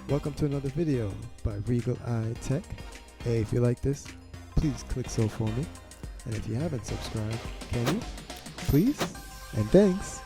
Welcome to another video by Regal Eye Tech. Hey, if you like this, please click so for me. And if you haven't subscribed, can you? Please? And thanks.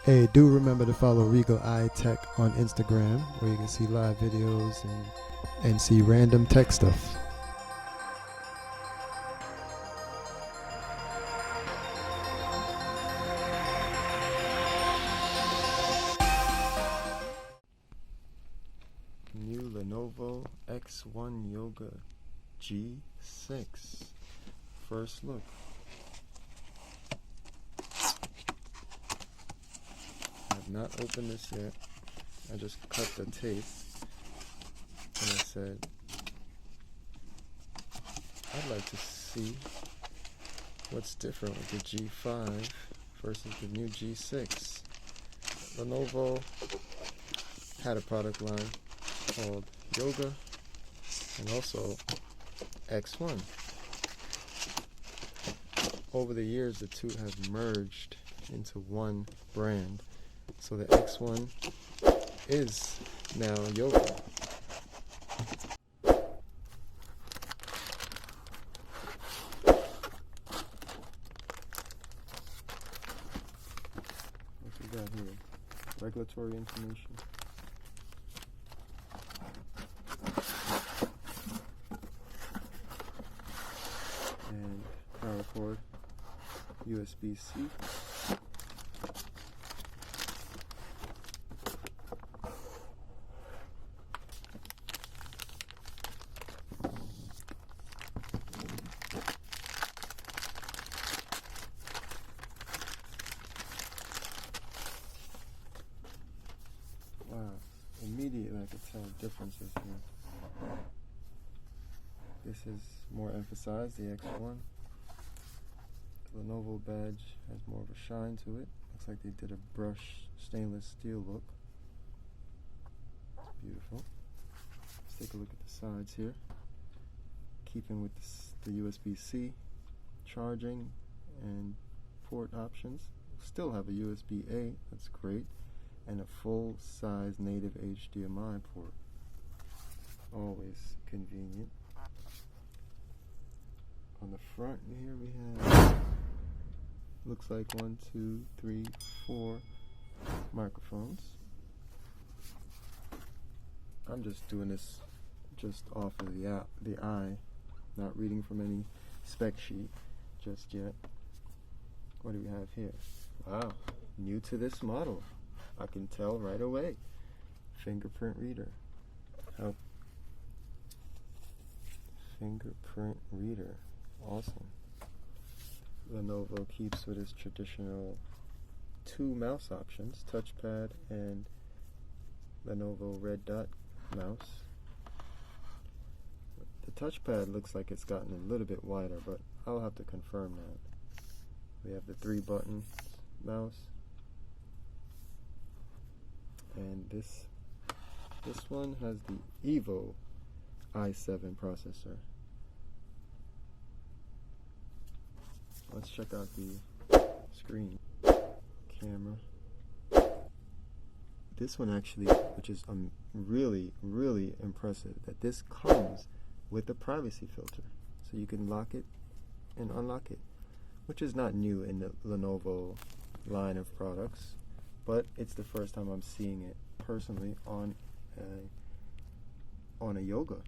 Hey, do remember to follow Regal Eye Tech on Instagram, where you can see live videos and see random tech stuff. New Lenovo X1 Yoga G6. First look. I have not opened this yet. I just cut the tape and I said I'd like to see what's different with the G5 versus the new G6. Lenovo had a product line called Yoga and also X1. Over the years, the two have merged into one brand. So the X1 is now Yoga. What we got here? Regulatory information. And power cord, USB-C. Wow, immediately I could tell differences here. This is more emphasized, the X1. The Lenovo badge has more of a shine to it. Looks like they did a brushed stainless steel look. It's beautiful. Let's take a look at the sides here. Keeping with the USB-C charging and port options. Still have a USB-A, that's great, and a full-size native HDMI port. Always convenient. On the front here we have, looks like 1, 2, 3, 4 microphones. I'm just doing this just off of the eye, not reading from any spec sheet just yet. What do we have here? Wow, new to this model. I can tell right away. Fingerprint reader. How? Fingerprint reader. Awesome. Lenovo keeps with its traditional 2 mouse options, touchpad and Lenovo red dot mouse. The touchpad looks like it's gotten a little bit wider, but I'll have to confirm that. We have the 3 button mouse, and this one has the Evo i7 processor. Let's check out the screen. Camera. This one actually, which is really, really impressive, that this comes with a privacy filter. So you can lock it and unlock it, which is not new in the Lenovo line of products, but it's the first time I'm seeing it personally on a Yoga.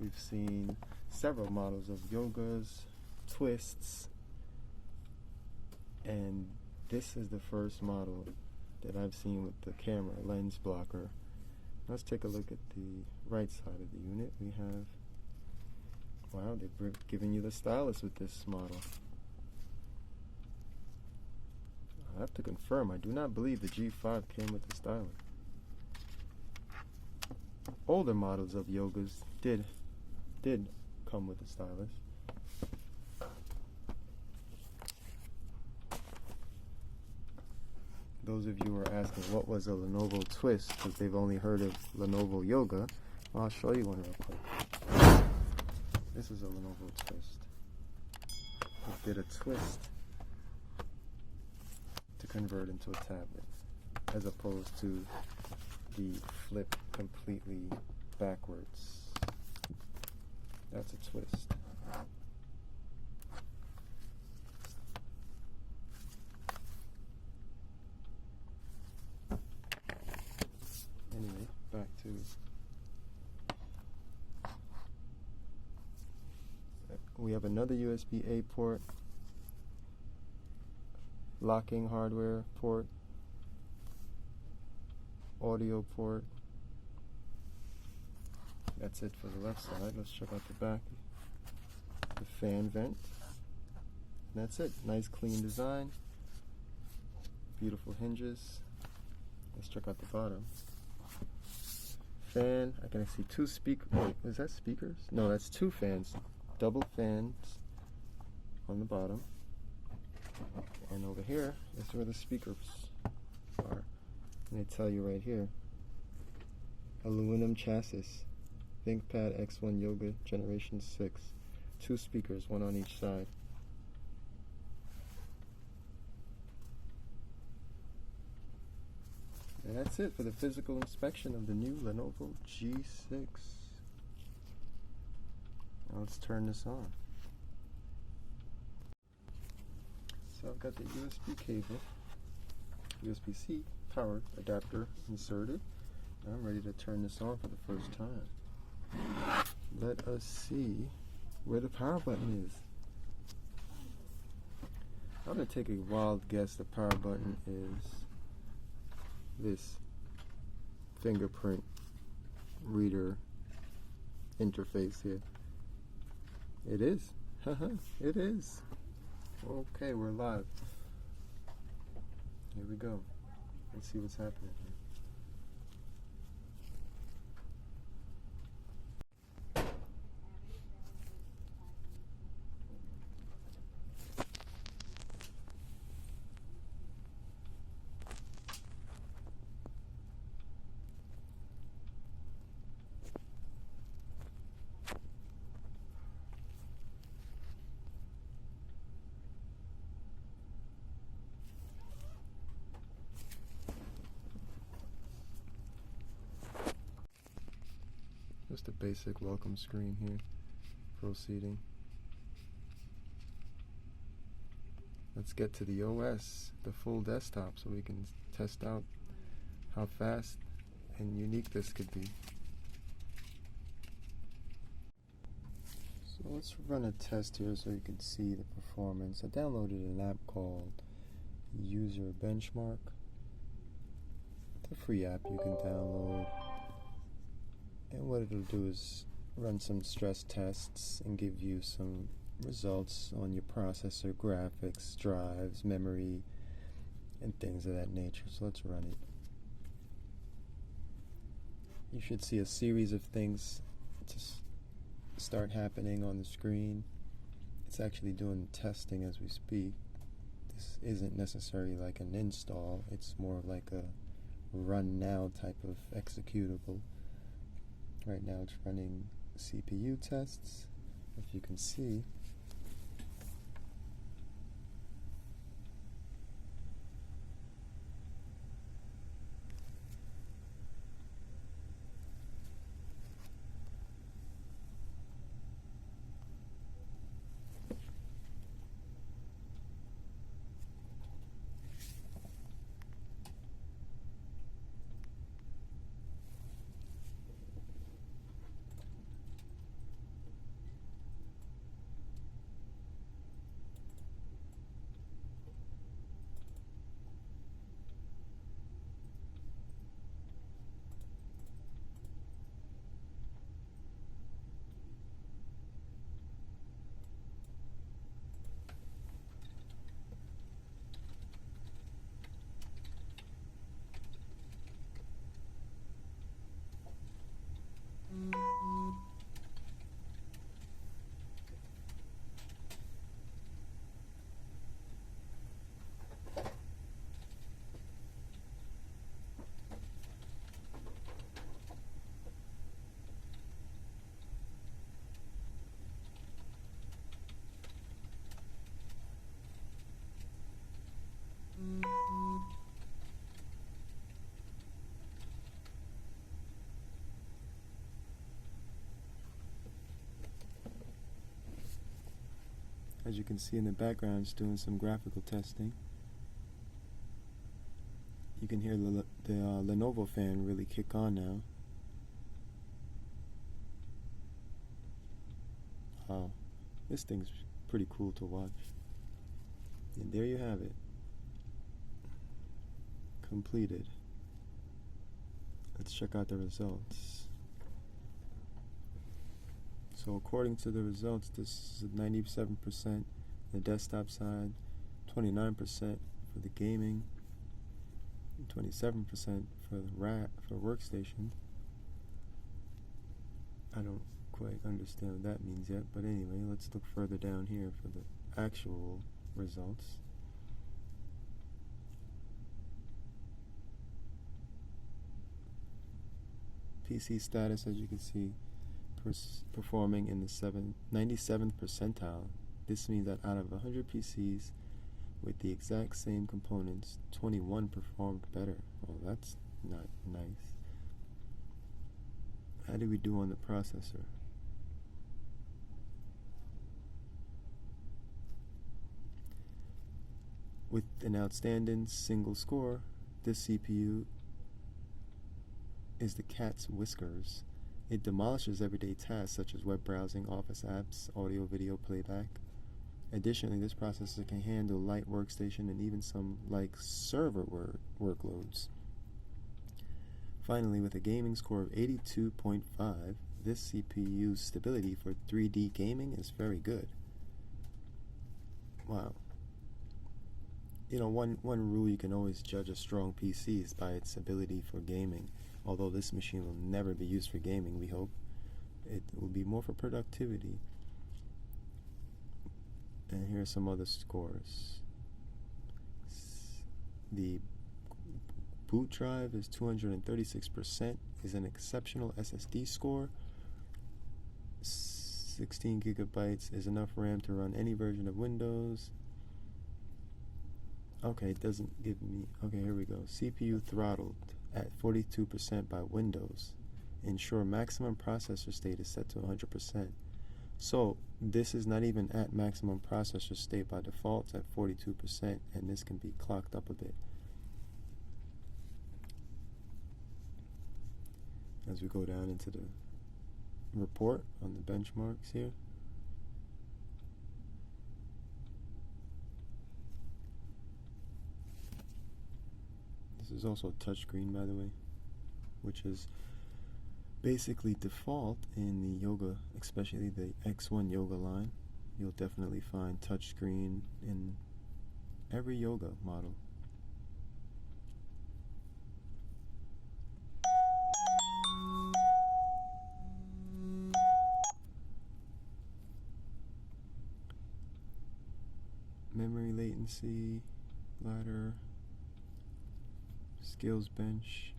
We've seen several models of Yogas, Twists, and this is the first model that I've seen with the camera lens blocker. Let's take a look at the right side of the unit. We have, wow, they're giving you the stylus with this model. I have to confirm, I do not believe the G5 came with the stylus. Older models of Yogas did come with the stylus. Those of you who are asking what was a Lenovo Twist, because they've only heard of Lenovo Yoga, well, I'll show you one real quick. This is a Lenovo Twist. It did a twist to convert into a tablet. as opposed to the flip completely backwards. That's a twist. Anyway, back to we have another USB-A port, locking hardware port, audio port. That's it for the left side. Let's check out the back. The fan vent. And that's it. Nice clean design. Beautiful hinges. Let's check out the bottom. Fan. I can see two speakers. Wait, is that speakers? No, that's two fans. Double fans on the bottom. And over here is where the speakers are. And they tell you right here. Aluminum chassis. ThinkPad X1 Yoga Generation 6. Two speakers, one on each side. And that's it for the physical inspection of the new Lenovo G6. Now let's turn this on. So I've got the USB cable, USB-C power adapter inserted. I'm ready to turn this on for the first time. Let us see where the power button is. I'm going to take a wild guess. The power button is this fingerprint reader interface here. It is. It is. Okay, we're live. Here we go. Let's see what's happening here. Just a basic welcome screen here. Proceeding. Let's get to the OS, the full desktop, so we can test out how fast and unique this could be. So let's run a test here so you can see the performance. I downloaded an app called User Benchmark. It's a free app you can download. And what it'll do is run some stress tests and give you some results on your processor, graphics, drives, memory, and things of that nature. So let's run it. You should see a series of things just start happening on the screen. It's actually doing testing as we speak. This isn't necessarily like an install. It's more like a run now type of executable. Right now it's running CPU tests, if you can see. As you can see in the background, it's doing some graphical testing. You can hear the Lenovo fan really kick on now. Wow, this thing's pretty cool to watch. And there you have it. Completed. Let's check out the results. So according to the results, this is 97% the desktop side, 29% for the gaming, 27% for the for workstation. I don't quite understand what that means yet, but anyway, let's look further down here for the actual results. PC status, as you can see, performing in the 97th percentile. This means that out of 100 PCs with the exact same components, 21 performed better. Well, that's not nice. How did we do on the processor? With an outstanding single score, this CPU is the cat's whiskers. It demolishes everyday tasks such as web browsing, office apps, audio, video playback. Additionally, this processor can handle light workstation and even some like server workloads. Finally, with a gaming score of 82.5, this CPU's stability for 3D gaming is very good. Wow. You know, one rule you can always judge a strong PC is by its ability for gaming. Although this machine will never be used for gaming, we hope. It will be more for productivity. And here are some other scores. The boot drive is 236%, is an exceptional SSD score. 16 gigabytes is enough RAM to run any version of Windows. Okay, it doesn't give me... Okay, here we go. CPU throttled at 42% by Windows. Ensure maximum processor state is set to 100%. So, this is not even at maximum processor state by default. It's at 42%, and this can be clocked up a bit. As we go down into the report on the benchmarks here. This is also a touchscreen, by the way, which is basically default in the Yoga, especially the X1 Yoga line. You'll definitely find touchscreen in every Yoga model. Memory latency, ladder, skills bench.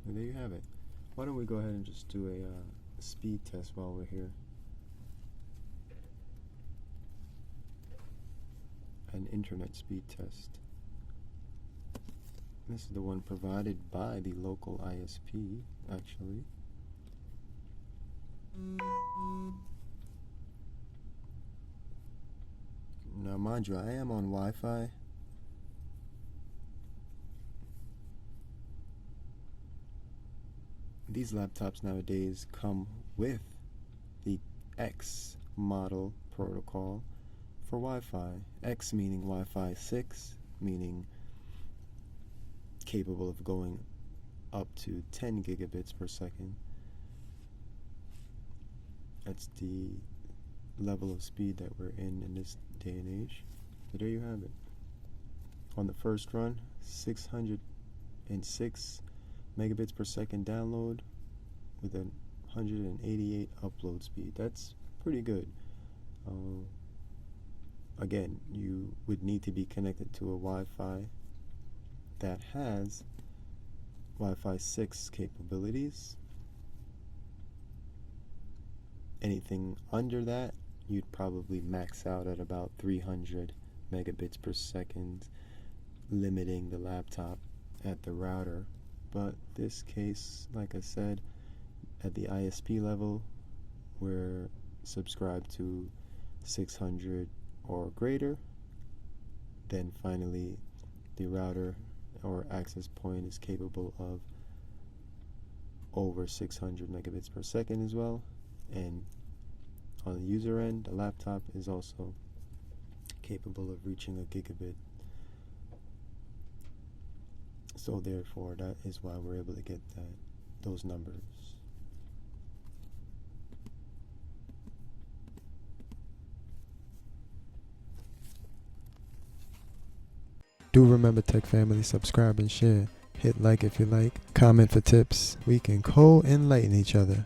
And there you have it. Why don't we go ahead and just do a speed test while we're here. An internet speed test. This is the one provided by the local ISP, actually. Now, mind you, I am on Wi-Fi. These laptops nowadays come with the X model protocol for Wi-Fi. X meaning Wi-Fi 6, meaning capable of going up to 10 gigabits per second. That's the level of speed that we're in this day and age. So there you have it. On the first run, 606 megabits per second download with a 188 upload speed. That's pretty good. Again, you would need to be connected to a Wi-Fi that has Wi-Fi 6 capabilities. Anything under that, you'd probably max out at about 300 megabits per second limiting the laptop at the router. But this case, like I said, at the ISP level, we're subscribed to 600 or greater. Then finally, the router or access point is capable of over 600 megabits per second as well. And on the user end, the laptop is also capable of reaching a gigabit. So therefore, that is why we're able to get those numbers. Do remember, Tech Family, subscribe and share. Hit like if you like. Comment for tips. We can co-enlighten each other.